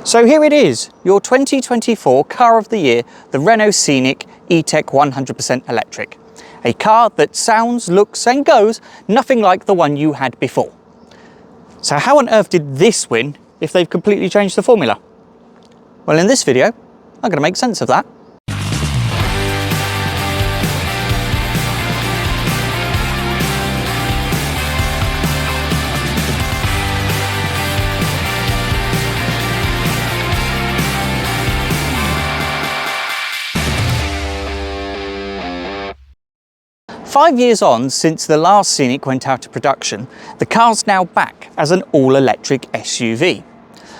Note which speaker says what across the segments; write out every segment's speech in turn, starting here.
Speaker 1: So here it is, your 2024 car of the year, the Renault Scenic E-TECH 100% electric. A car that sounds, looks and goes nothing like the one you had before. So how on earth did this win if they've completely changed the formula? Well, in this video, I'm going to make sense of that. 5 years on since the last Scenic went out of production, the car's now back as an all-electric SUV.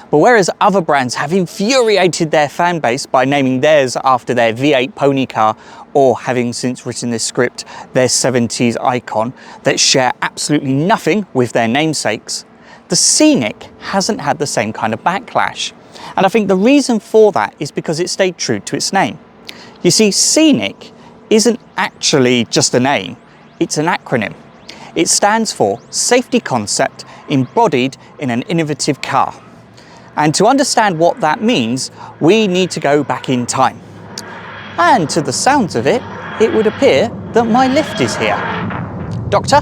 Speaker 1: But whereas other brands have infuriated their fan base by naming theirs after their V8 pony car, or having since written this script, their 70s icon, that share absolutely nothing with their namesakes, the Scenic hasn't had the same kind of backlash. And I think the reason for that is because it stayed true to its name. You see, Scenic isn't actually just a name, it's an acronym. It stands for Safety Concept Embodied in an Innovative Car. And to understand what that means, we need to go back in time. And to the sounds of it, it would appear that my lift is here. Doctor?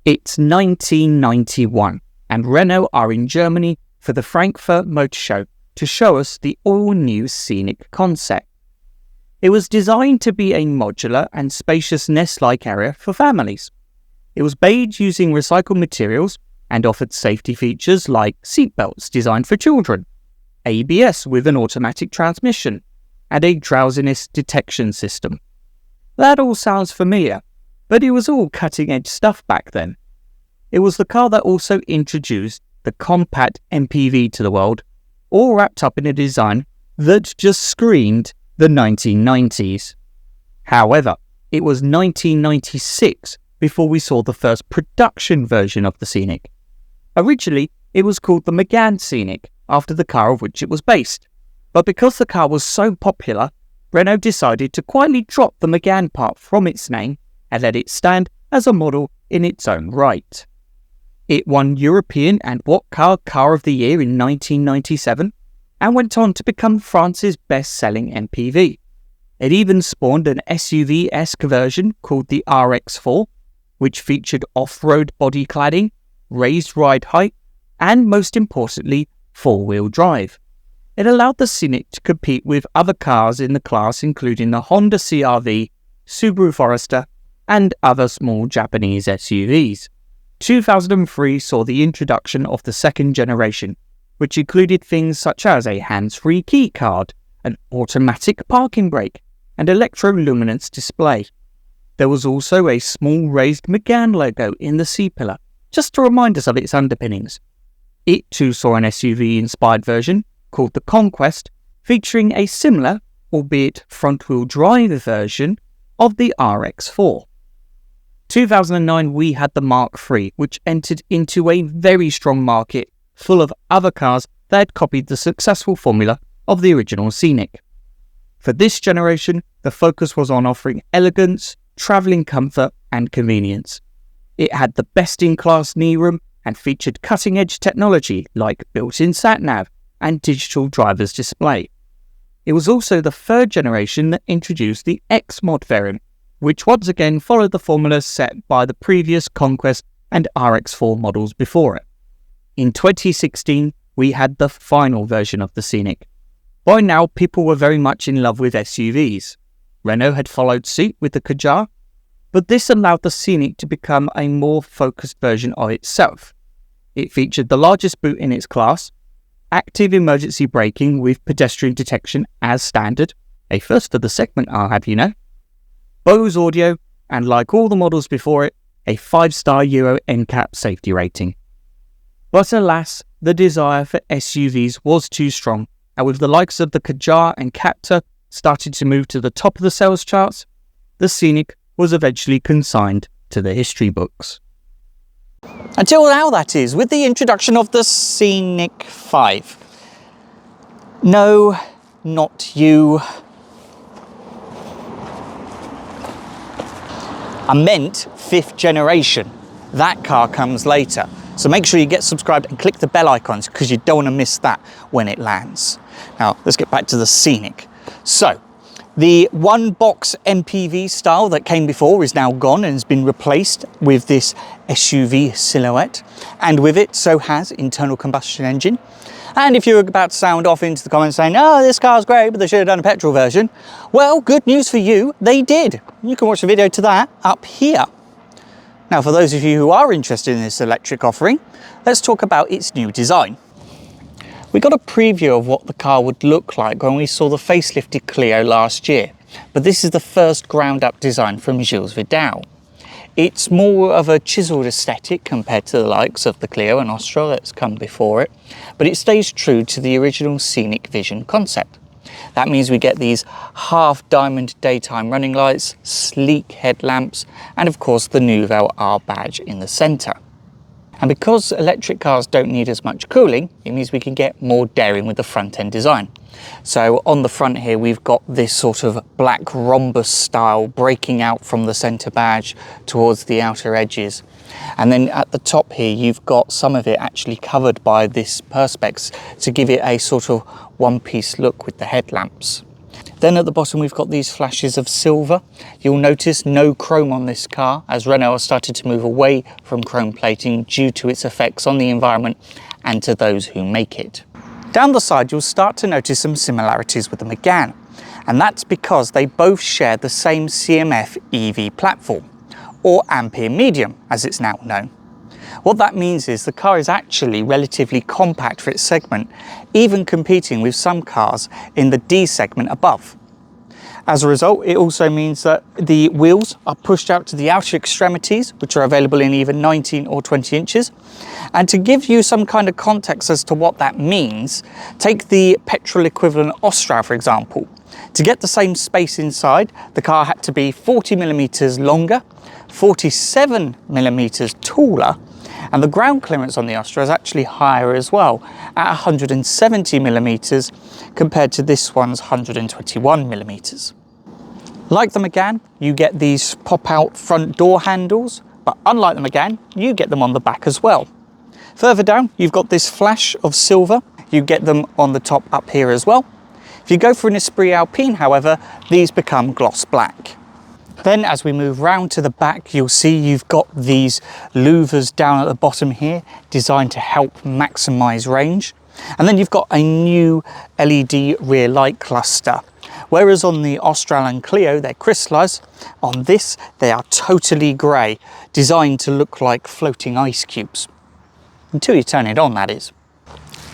Speaker 1: It's 1991, and Renault are in Germany for the Frankfurt Motor Show to show us the all-new Scenic concept. It was designed to be a modular and spacious nest-like area for families. It was made using recycled materials and offered safety features like seatbelts designed for children, ABS with an automatic transmission, and a drowsiness detection system. That all sounds familiar, but it was all cutting-edge stuff back then. It was the car that also introduced the compact MPV to the world, all wrapped up in a design that just screamed the 1990s. However, it was 1996 before we saw the first production version of the Scenic. Originally, it was called the Megane Scenic, after the car of which it was based. But because the car was so popular, Renault decided to quietly drop the Megane part from its name and let it stand as a model in its own right. It won European and What Car of the Year in 1997, and went on to become France's best-selling MPV. It even spawned an SUV-esque version called the RX4, which featured off-road body cladding, raised ride height, and most importantly, four-wheel drive. It allowed the Scenic to compete with other cars in the class, including the Honda CR-V, Subaru Forester, and other small Japanese SUVs. 2003 saw the introduction of the second generation, which included things such as a hands-free key card, an automatic parking brake, and electroluminance display. There was also a small raised Megane logo in the C-pillar, just to remind us of its underpinnings. It too saw an SUV-inspired version called the Conquest, featuring a similar, albeit front-wheel drive version, of the RX4. 2009 we had the Mark III, which entered into a very strong market full of other cars that had copied the successful formula of the original Scenic. For this generation, the focus was on offering elegance, travelling comfort and convenience. It had the best-in-class knee room and featured cutting-edge technology like built-in sat-nav and digital driver's display. It was also the third generation that introduced the X-Mod variant, which once again followed the formula set by the previous Conquest and RX4 models before it. In 2016, we had the final version of the Scenic. By now, people were very much in love with SUVs. Renault had followed suit with the Kadjar, but this allowed the Scenic to become a more focused version of itself. It featured the largest boot in its class, active emergency braking with pedestrian detection as standard, a first for the segment, I'll have you know, Bose audio, and like all the models before it, a 5-star Euro NCAP safety rating. But alas, the desire for SUVs was too strong, and with the likes of the Kadjar and Captur starting to move to the top of the sales charts, the Scenic was eventually consigned to the history books. Until now, that is, with the introduction of the Scenic 5. No, not you. I meant 5th generation. That car comes later. So make sure you get subscribed and click the bell icons because you don't want to miss that when it lands. Now let's get back to the Scenic. So the one box MPV style that came before is now gone and has been replaced with this SUV silhouette, and with it so has internal combustion engine. And if you're about to sound off into the comments saying, oh, this car's great, but they should have done a petrol version, well, good news for you, they did. You can watch the video to that up here. Now, for those of you who are interested in this electric offering, let's talk about its new design. We got a preview of what the car would look like when we saw the facelifted Clio last year, but this is the first ground-up design from Gilles Vidal. It's more of a chiselled aesthetic compared to the likes of the Clio and Astra that's come before it, but it stays true to the original Scenic Vision concept. That means we get these half-diamond daytime running lights, sleek headlamps, and of course the Nouvelle R badge in the centre. And because electric cars don't need as much cooling, it means we can get more daring with the front end design. So on the front here, we've got this sort of black rhombus style breaking out from the centre badge towards the outer edges. And then at the top here, you've got some of it actually covered by this perspex to give it a sort of one-piece look with the headlamps. Then at the bottom, we've got these flashes of silver. You'll notice no chrome on this car, as Renault has started to move away from chrome plating due to its effects on the environment and to those who make it. Down the side, you'll start to notice some similarities with the Megane, and that's because they both share the same CMF EV platform, or Ampere Medium, as it's now known. What that means is the car is actually relatively compact for its segment, even competing with some cars in the D segment above. As a result, it also means that the wheels are pushed out to the outer extremities, which are available in either 19 or 20 inches. And to give you some kind of context as to what that means, take the petrol equivalent Astra, for example. To get the same space inside, the car had to be 40 millimeters longer, 47 millimeters taller, and the ground clearance on the Astra is actually higher as well, at 170 millimeters compared to this one's 121 millimeters. Like the Megane, you get these pop-out front door handles, but unlike the Megane, you get them on the back as well. Further down, you've got this flash of silver. You get them on the top up here as well. If you go for an Esprit Alpine, however, these become gloss black. Then as we move round to the back, you'll see you've got these louvers down at the bottom here, designed to help maximise range. And then you've got a new LED rear light cluster. Whereas on the Austral and Clio, they're crystallised, on this, they are totally grey, designed to look like floating ice cubes. Until you turn it on, that is.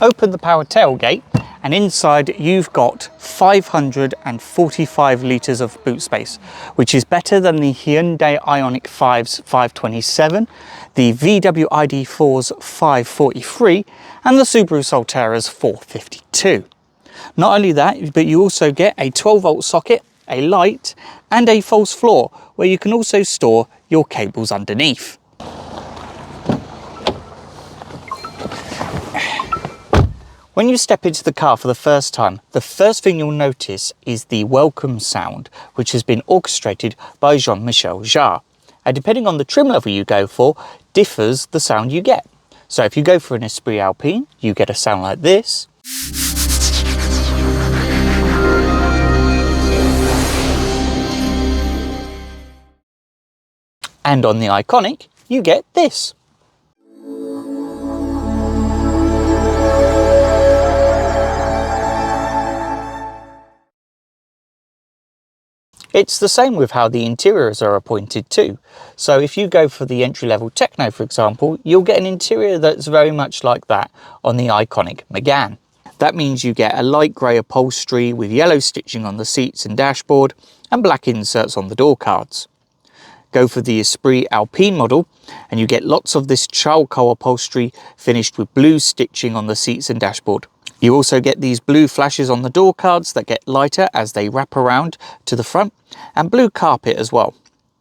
Speaker 1: Open the power tailgate, and inside you've got 545 litres of boot space, which is better than the Hyundai Ioniq 5's 527, the VW ID4's 543, and the Subaru Solterra's 452. Not only that, but you also get a 12-volt socket, a light, and a false floor, where you can also store your cables underneath. When you step into the car for the first time, the first thing you'll notice is the welcome sound, which has been orchestrated by Jean-Michel Jarre. And depending on the trim level you go for, differs the sound you get. So if you go for an Esprit Alpine, you get a sound like this. And on the Iconic, you get this. It's the same with how the interiors are appointed too. So if you go for the entry-level Techno, for example, you'll get an interior that's very much like that on the Iconic Megane. That means you get a light grey upholstery with yellow stitching on the seats and dashboard and black inserts on the door cards. Go for the Esprit Alpine model and you get lots of this charcoal upholstery finished with blue stitching on the seats and dashboard. You also get these blue flashes on the door cards that get lighter as they wrap around to the front, and blue carpet as well.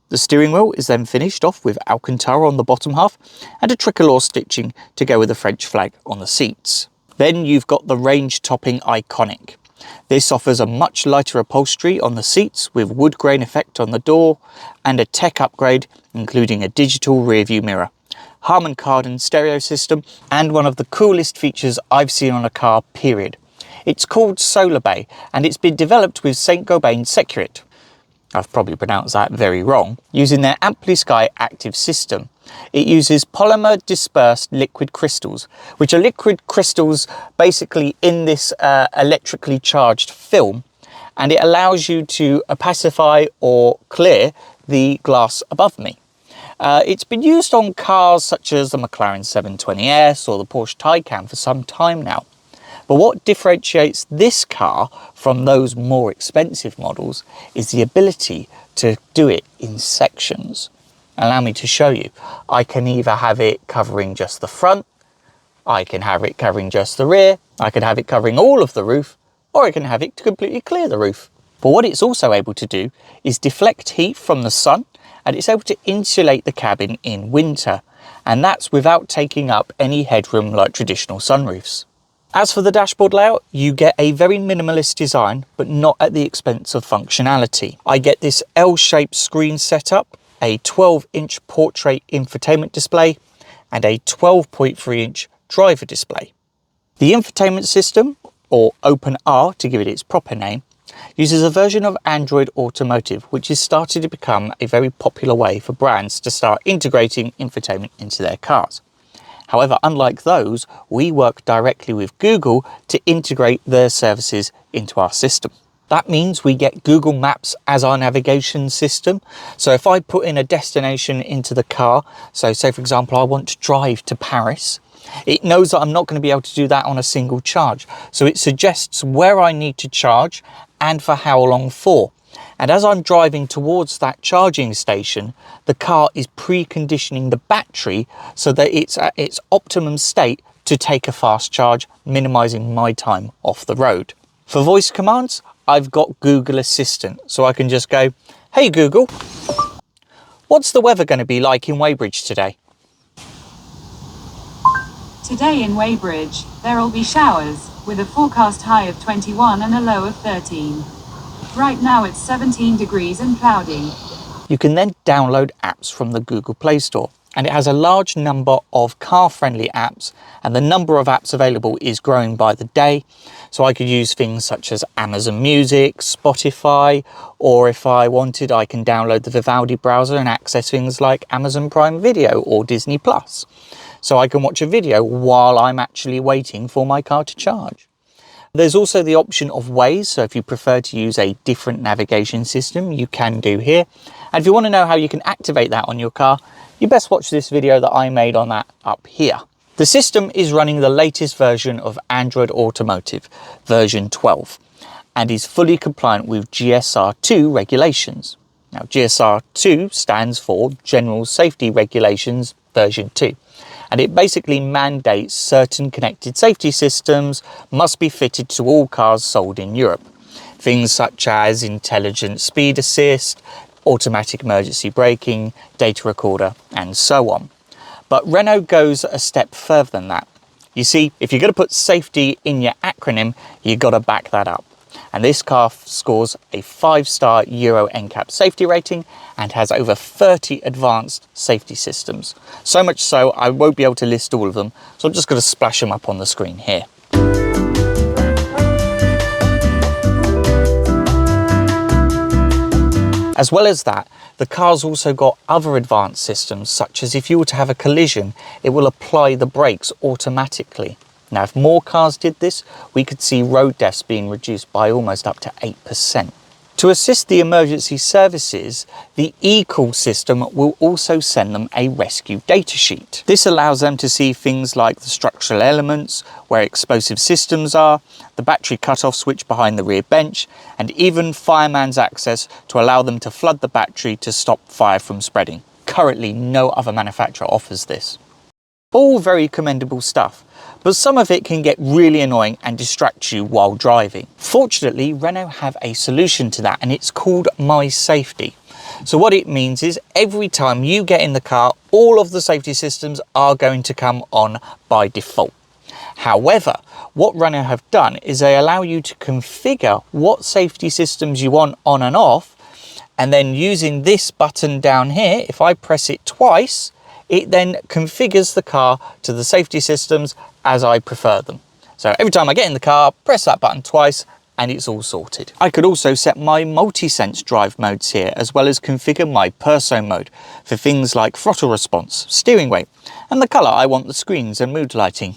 Speaker 1: The steering wheel is then finished off with Alcantara on the bottom half and a tricolor stitching to go with the French flag on the seats. Then you've got the range topping Iconic. This offers a much lighter upholstery on the seats with wood grain effect on the door and a tech upgrade including a digital rear view mirror. Harman Kardon stereo system, and one of the coolest features I've seen on a car, period. It's called Solar Bay, and it's been developed with Saint-Gobain Securit, I've probably pronounced that very wrong, using their AmpliSky active system. It uses polymer dispersed liquid crystals, which are liquid crystals basically in this electrically charged film, and it allows you to opacify or clear the glass above me. It's been used on cars such as the McLaren 720S or the Porsche Taycan for some time now. But what differentiates this car from those more expensive models is the ability to do it in sections. Allow me to show you. I can either have it covering just the front, I can have it covering just the rear, I can have it covering all of the roof, or I can have it to completely clear the roof. But what it's also able to do is deflect heat from the sun, and it's able to insulate the cabin in winter, and that's without taking up any headroom like traditional sunroofs. As for the dashboard layout, you get a very minimalist design, but not at the expense of functionality. I get this L-shaped screen setup, a 12-inch portrait infotainment display, and a 12.3-inch driver display. The infotainment system, or OpenR to give it its proper name, uses a version of Android Automotive, which is starting to become a very popular way for brands to start integrating infotainment into their cars. However, unlike those, we work directly with Google to integrate their services into our system. That means we get Google Maps as our navigation system. So if I put in a destination into the car, so say for example, I want to drive to Paris, it knows that I'm not going to be able to do that on a single charge. So it suggests where I need to charge and for how long for. And as I'm driving towards that charging station, the car is preconditioning the battery so that it's at its optimum state to take a fast charge, minimizing my time off the road. For voice commands, I've got Google Assistant, so I can just go, "Hey Google, what's the weather going to be like in Weybridge today?"
Speaker 2: Today in Weybridge, there'll be showers, with a forecast high of 21 and a low of 13. Right now it's 17 degrees and cloudy.
Speaker 1: You can then download apps from the Google Play Store, and it has a large number of car-friendly apps, and the number of apps available is growing by the day. So I could use things such as Amazon Music, Spotify, or if I wanted, I can download the Vivaldi browser and access things like Amazon Prime Video or Disney Plus. So I can watch a video while I'm actually waiting for my car to charge. There's also the option of Waze, so if you prefer to use a different navigation system, you can do here. And if you want to know how you can activate that on your car, you best watch this video that I made on that up here. The system is running the latest version of Android Automotive, version 12, and is fully compliant with GSR2 regulations. Now, GSR2 stands for General Safety Regulations version 2. And it basically mandates certain connected safety systems must be fitted to all cars sold in Europe. Things such as intelligent speed assist, automatic emergency braking, data recorder, and so on. But Renault goes a step further than that. You see, if you're going to put safety in your acronym, you've got to back that up. And this car scores a 5-star Euro NCAP safety rating and has over 30 advanced safety systems. So much so, I won't be able to list all of them, so I'm just going to splash them up on the screen here. As well as that, the car's also got other advanced systems, such as if you were to have a collision, it will apply the brakes automatically. Now, if more cars did this, we could see road deaths being reduced by almost up to 8%. To assist the emergency services, the eCall system will also send them a rescue data sheet. This allows them to see things like the structural elements, where explosive systems are, the battery cutoff switch behind the rear bench, and even fireman's access to allow them to flood the battery to stop fire from spreading. Currently, no other manufacturer offers this. All very commendable stuff, but some of it can get really annoying and distract you while driving. Fortunately, Renault have a solution to that, and it's called My Safety. So what it means is every time you get in the car, all of the safety systems are going to come on by default. However, what Renault have done is they allow you to configure what safety systems you want on and off, and then using this button down here, if I press it twice, it then configures the car to the safety systems as I prefer them. So every time I get in the car, press that button twice and it's all sorted. I could also set my multi-sense drive modes here, as well as configure my perso mode for things like throttle response, steering weight, and the colour I want the screens and mood lighting.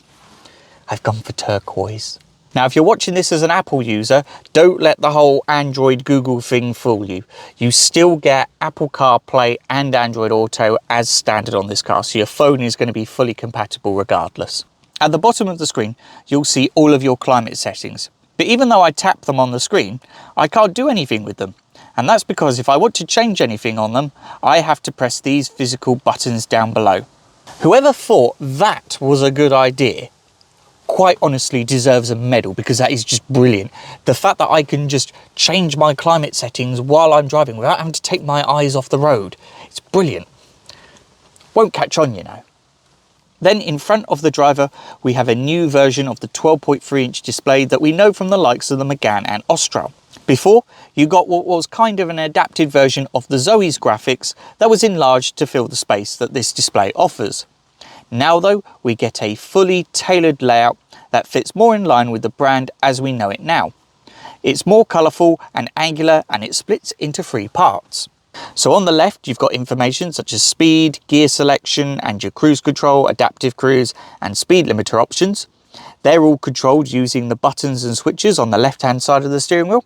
Speaker 1: I've gone for turquoise. Now, if you're watching this as an Apple user, don't let the whole Android Google thing fool you. You still get Apple CarPlay and Android Auto as standard on this car, so your phone is going to be fully compatible regardless. At the bottom of the screen, you'll see all of your climate settings. But even though I tap them on the screen, I can't do anything with them. And that's because if I want to change anything on them, I have to press these physical buttons down below. Whoever thought that was a good idea quite honestly deserves a medal, because that is just brilliant. The fact that I can just change my climate settings while I'm driving without having to take my eyes off the road, it's brilliant. Won't catch on, you know. Then in front of the driver, we have a new version of the 12.3-inch display that we know from the likes of the Megane and Austral. Before, you got what was kind of an adapted version of the Zoe's graphics that was enlarged to fill the space that this display offers. Now though, we get a fully tailored layout that fits more in line with the brand as we know it now. It's more colourful and angular, and it splits into 3 parts. So on the left, you've got information such as speed, gear selection, and your cruise control, adaptive cruise, and speed limiter options. They're all controlled using the buttons and switches on the left-hand side of the steering wheel.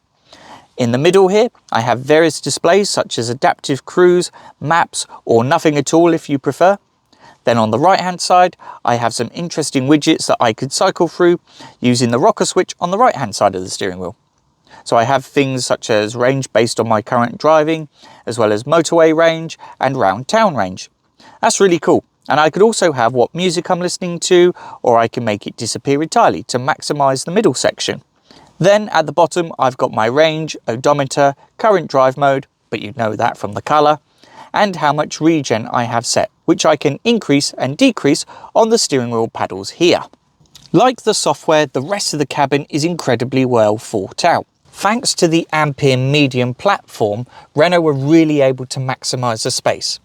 Speaker 1: In the middle here, I have various displays such as adaptive cruise, maps, or nothing at all if you prefer. Then on the right-hand side, I have some interesting widgets that I could cycle through using the rocker switch on the right-hand side of the steering wheel. So I have things such as range based on my current driving, as well as motorway range and round town range. That's really cool. And I could also have what music I'm listening to, or I can make it disappear entirely to maximize the middle section. Then at the bottom, I've got my range, odometer, current drive mode, but you know that from the color, and how much regen I have set, which I can increase and decrease on the steering wheel paddles here. Like the software, the rest of the cabin is incredibly well thought out. Thanks to the Ampere medium platform, Renault were really able to maximise the space.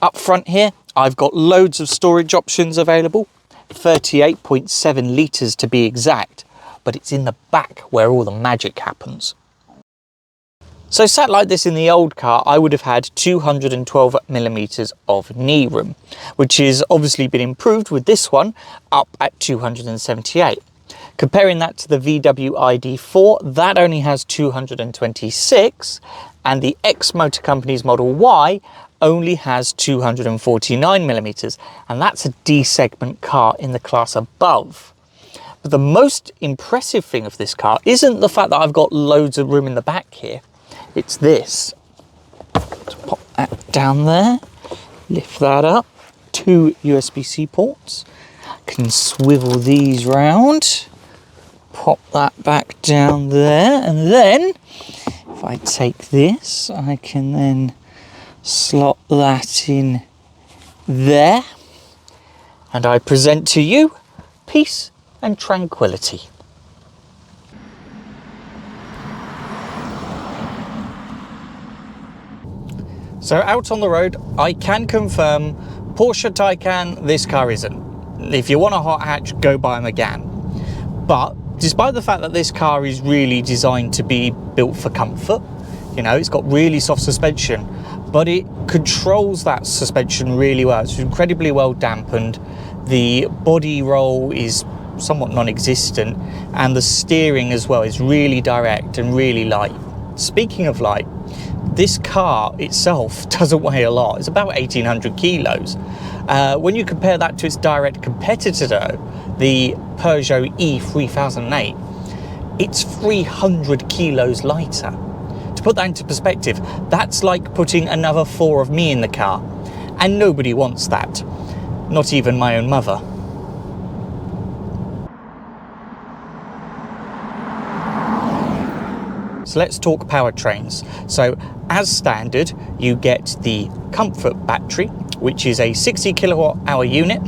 Speaker 1: Up front here, I've got loads of storage options available, 38.7 litres to be exact, but it's in the back where all the magic happens. So sat like this in the old car, I would have had 212mm of knee room, which has obviously been improved with this one up at 278. Comparing that to the VW ID4, that only has 226, and the X Motor Company's Model Y only has 249mm, and that's a D segment car in the class above. But the most impressive thing of this car isn't the fact that I've got loads of room in the back here, it's this. So pop that down there, lift that up, 2 USB-C ports, can swivel these round, pop that back down there, and then if I take this, I can then slot that in there, and I present to you peace and tranquility. So out on the road, I can confirm Porsche Taycan, this car isn't. If you want a hot hatch, go buy a Megane. But despite the fact that this car is really designed to be built for comfort, you know, it's got really soft suspension, but it controls that suspension really well. It's incredibly well dampened. The body roll is somewhat non-existent, and the steering as well is really direct and really light. Speaking of light, this car itself doesn't weigh a lot. It's about 1,800 kilos. When you compare that to its direct competitor though, the Peugeot E3008, it's 300 kilos lighter. To put that into perspective, that's like putting another 4 of me in the car, and nobody wants that, not even my own mother. So let's talk powertrains. So as standard, you get the Comfort battery, which is a 60 kilowatt hour unit,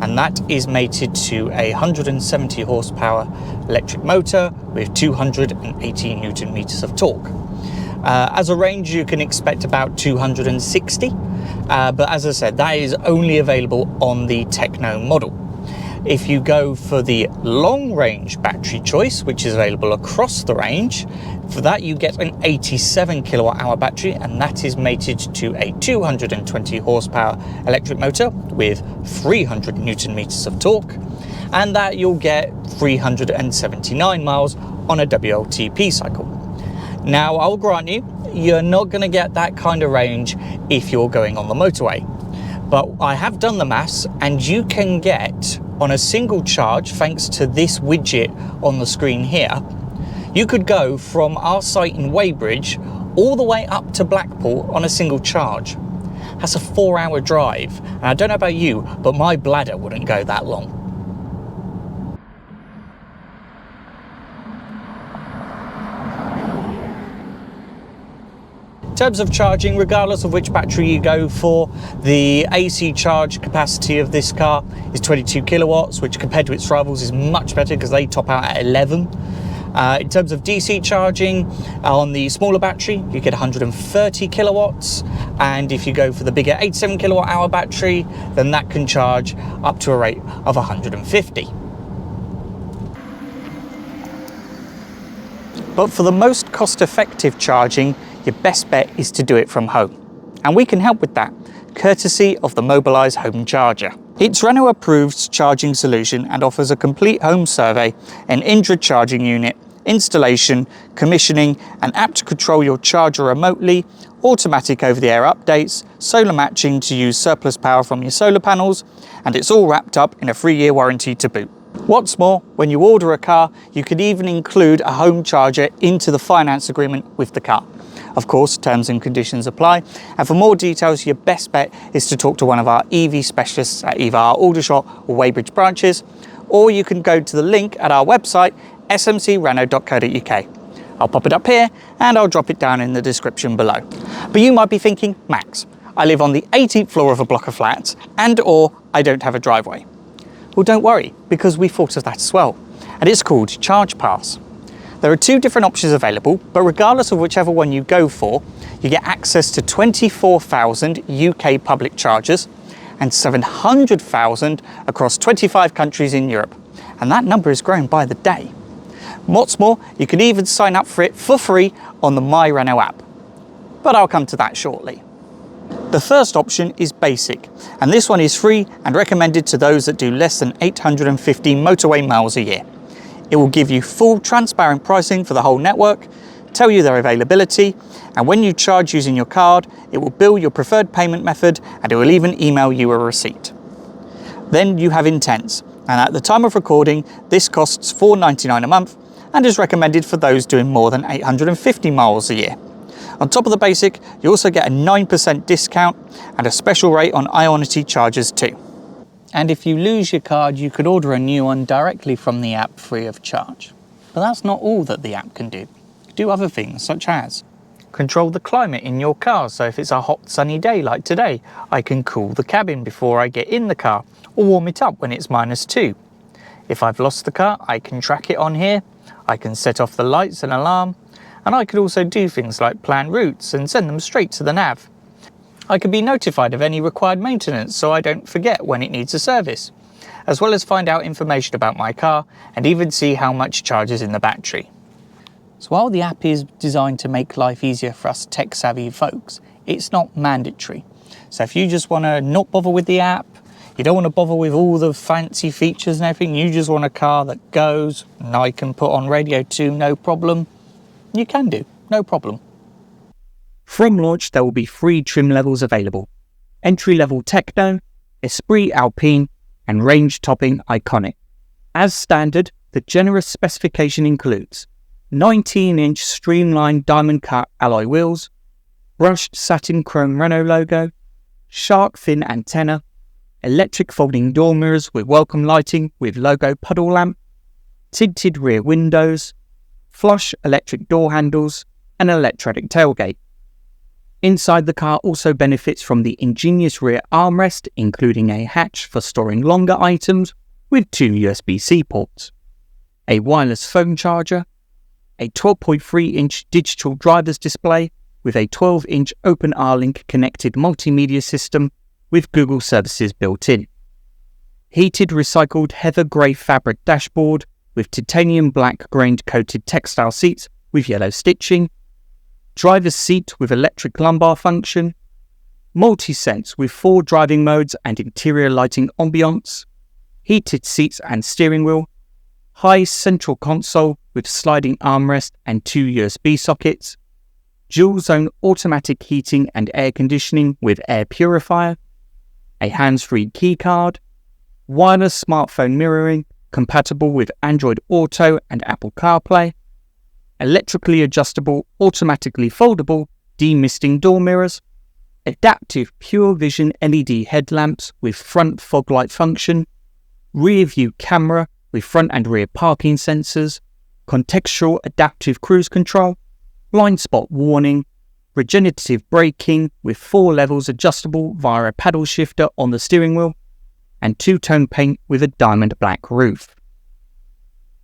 Speaker 1: and that is mated to a 170 horsepower electric motor with 280 newton meters of torque. As a range, you can expect about 260, but as I said, that is only available on the Techno model. If you go for the long range battery choice, which is available across the range, for that you get an 87 kilowatt hour battery, and that is mated to a 220 horsepower electric motor with 300 newton meters of torque, and that you'll get 379 miles on a WLTP cycle. Now, I'll grant you, you're not going to get that kind of range if you're going on the motorway. But I have done the maths, and you can get, on a single charge, thanks to this widget on the screen here, you could go from our site in Weybridge all the way up to Blackpool on a single charge. That's a 4-hour drive, and I don't know about you, but my bladder wouldn't go that long. In terms of charging, regardless of which battery you go for, the AC charge capacity of this car is 22 kilowatts, which compared to its rivals is much better because they top out at 11. In terms of DC charging, on the smaller battery, you get 130 kilowatts. And if you go for the bigger 87 kilowatt hour battery, then that can charge up to a rate of 150. But for the most cost-effective charging, your best bet is to do it from home. And we can help with that, courtesy of the Mobilise Home Charger. It's Renault approved charging solution and offers a complete home survey, an Indra charging unit, installation, commissioning, an app to control your charger remotely, automatic over-the-air updates, solar matching to use surplus power from your solar panels, and it's all wrapped up in a 3-year warranty to boot. What's more, when you order a car, you can even include a home charger into the finance agreement with the car. Of course, terms and conditions apply. And for more details, your best bet is to talk to one of our EV specialists at either our Aldershot or Weybridge branches, or you can go to the link at our website, smcrenault.co.uk. I'll pop it up here and I'll drop it down in the description below. But you might be thinking, Max, I live on the 18th floor of a block of flats or I don't have a driveway. Well, don't worry, because we thought of that as well. And it's called Charge Pass. There are 2 different options available, but regardless of whichever one you go for, you get access to 24,000 UK public chargers and 700,000 across 25 countries in Europe. And that number is growing by the day. What's more, you can even sign up for it for free on the My Renault app. But I'll come to that shortly. The first option is basic, and this one is free and recommended to those that do less than 850 motorway miles a year. It will give you full transparent pricing for the whole network, tell you their availability, and when you charge using your card, it will bill your preferred payment method and it will even email you a receipt. Then you have Intense, and at the time of recording, this costs $4.99 a month and is recommended for those doing more than 850 miles a year. On top of the basic, you also get a 9% discount and a special rate on Ionity chargers too. And if you lose your card, you could order a new one directly from the app free of charge. But that's not all that the app can do. It can do other things, such as control the climate in your car. So if it's a hot sunny day like today, I can cool the cabin before I get in the car, or warm it up when it's -2. If I've lost the car, I can track it on here. I can set off the lights and alarm, and I could also do things like plan routes and send them straight to the nav. I can be notified of any required maintenance so I don't forget when it needs a service, as well as find out information about my car and even see how much charge is in the battery. So while the app is designed to make life easier for us tech-savvy folks, it's not mandatory. So if you just want to not bother with the app, you don't want to bother with all the fancy features and everything, you just want a car that goes and I can put on radio too, no problem, you can do, no problem. From launch, there will be 3 trim levels available: entry-level Techno, Esprit Alpine, and range-topping Iconic. As standard, the generous specification includes 19-inch streamlined diamond-cut alloy wheels, brushed satin chrome Renault logo, shark fin antenna, electric folding door mirrors with welcome lighting with logo puddle lamp, tinted rear windows, flush electric door handles, and electronic tailgate. Inside the car also benefits from the ingenious rear armrest, including a hatch for storing longer items with 2 USB-C ports, a wireless phone charger, a 12.3-inch digital driver's display with a 12-inch Open R-Link connected multimedia system with Google services built in. Heated recycled heather grey fabric dashboard with titanium black grained coated textile seats with yellow stitching, driver's seat with electric lumbar function, multi-sense with 4 driving modes and interior lighting ambiance, heated seats and steering wheel, high central console with sliding armrest and 2 USB sockets, dual zone automatic heating and air conditioning with air purifier, a hands-free keycard, wireless smartphone mirroring compatible with Android Auto and Apple CarPlay, electrically adjustable, automatically foldable demisting door mirrors, adaptive pure vision LED headlamps with front fog light function, rear view camera with front and rear parking sensors, contextual adaptive cruise control, blind spot warning, regenerative braking with 4 levels adjustable via a paddle shifter on the steering wheel, and 2-tone paint with a diamond black roof.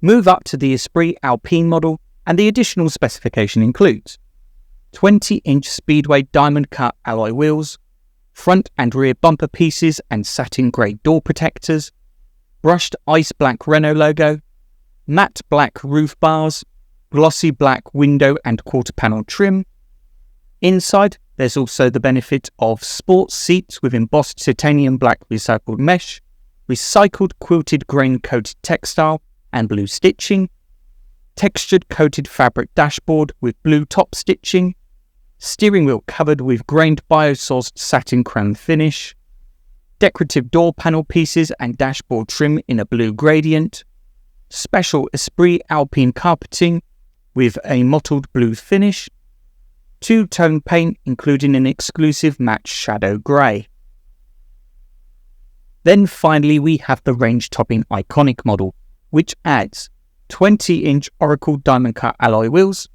Speaker 1: Move up to the Esprit Alpine model and the additional specification includes 20-inch Speedway diamond cut alloy wheels, front and rear bumper pieces and satin grey door protectors, brushed ice black Renault logo, matte black roof bars, glossy black window and quarter panel trim. Inside, there's also the benefit of sports seats with embossed titanium black recycled mesh, recycled quilted grain coated textile and blue stitching, textured coated fabric dashboard with blue top stitching, steering wheel covered with grained biosourced satin crown finish, decorative door panel pieces and dashboard trim in a blue gradient, special Esprit Alpine carpeting with a mottled blue finish, 2-tone paint including an exclusive matte shadow grey. Then finally we have the range-topping Iconic model, which adds 20-inch Oracle diamond cut alloy wheels,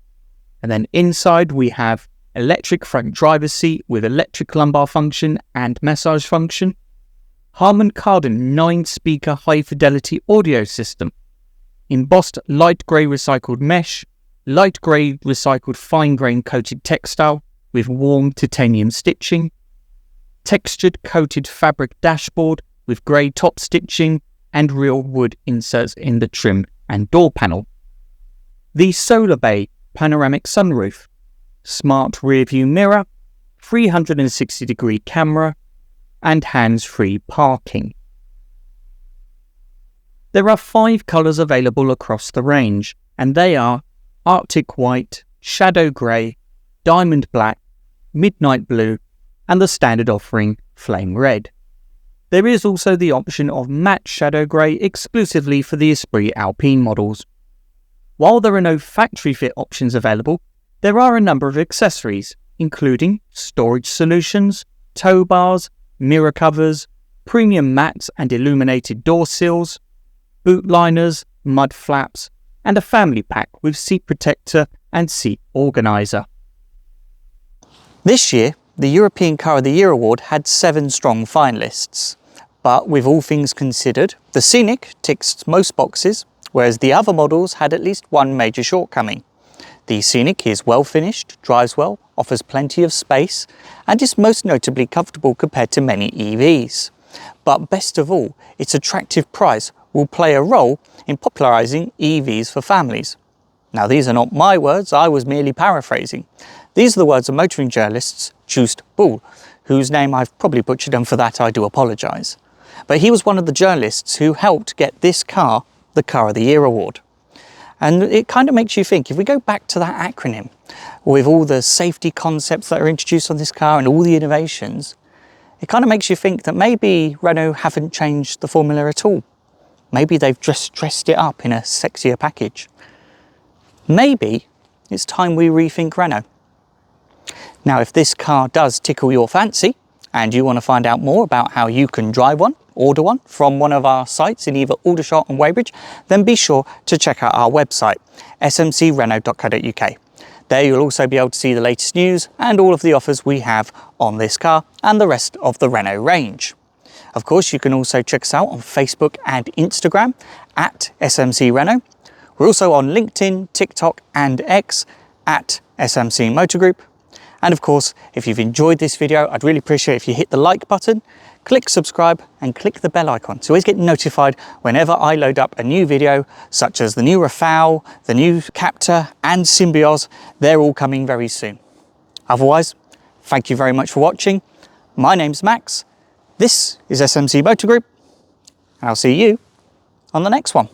Speaker 1: and then inside we have electric front driver's seat with electric lumbar function and massage function, Harman Kardon 9-speaker high-fidelity audio system, embossed light grey recycled mesh, light grey recycled fine grain coated textile with warm titanium stitching, textured coated fabric dashboard with grey top stitching and real wood inserts in the trim and door panel, the solar bay panoramic sunroof, smart rear view mirror, 360-degree camera and hands-free parking. There are 5 colours available across the range, and they are Arctic White, Shadow Grey, Diamond Black, Midnight Blue, and the standard offering Flame Red. There is also the option of Matte Shadow Grey exclusively for the Esprit Alpine models. While there are no factory fit options available, there are a number of accessories, including storage solutions, tow bars, mirror covers, premium mats and illuminated door sills, boot liners, mud flaps, and a family pack with seat protector and seat organiser. This year, the European Car of the Year award had 7 strong finalists. But with all things considered, the Scenic ticks most boxes, whereas the other models had at least one major shortcoming. The Scenic is well finished, drives well, offers plenty of space, and is most notably comfortable compared to many EVs. But best of all, its attractive price will play a role in popularising EVs for families. Now these are not my words, I was merely paraphrasing. These are the words of motoring journalist Joost Bull, whose name I've probably butchered, and for that I do apologise. But he was one of the journalists who helped get this car the Car of the Year award. And it kind of makes you think, if we go back to that acronym, with all the safety concepts that are introduced on this car and all the innovations, it kind of makes you think that maybe Renault haven't changed the formula at all. Maybe they've just dressed it up in a sexier package. Maybe it's time we rethink Renault. Now, if this car does tickle your fancy and you want to find out more about how you can drive one, order one from one of our sites in either Aldershot and Weybridge, then be sure to check out our website, smcrenault.co.uk. There you'll also be able to see the latest news and all of the offers we have on this car and the rest of the Renault range. Of course, you can also check us out on Facebook and Instagram at SMC Renault. We're also on LinkedIn, TikTok and X at SMC Motor Group. And of course, if you've enjoyed this video, I'd really appreciate if you hit the like button, click subscribe and click the bell icon to always get notified whenever I load up a new video, such as the new Rafale, the new Captur and Symbioz. They're all coming very soon. Otherwise, thank you very much for watching. My name's Max. This is SMC Motor Group, and I'll see you on the next one.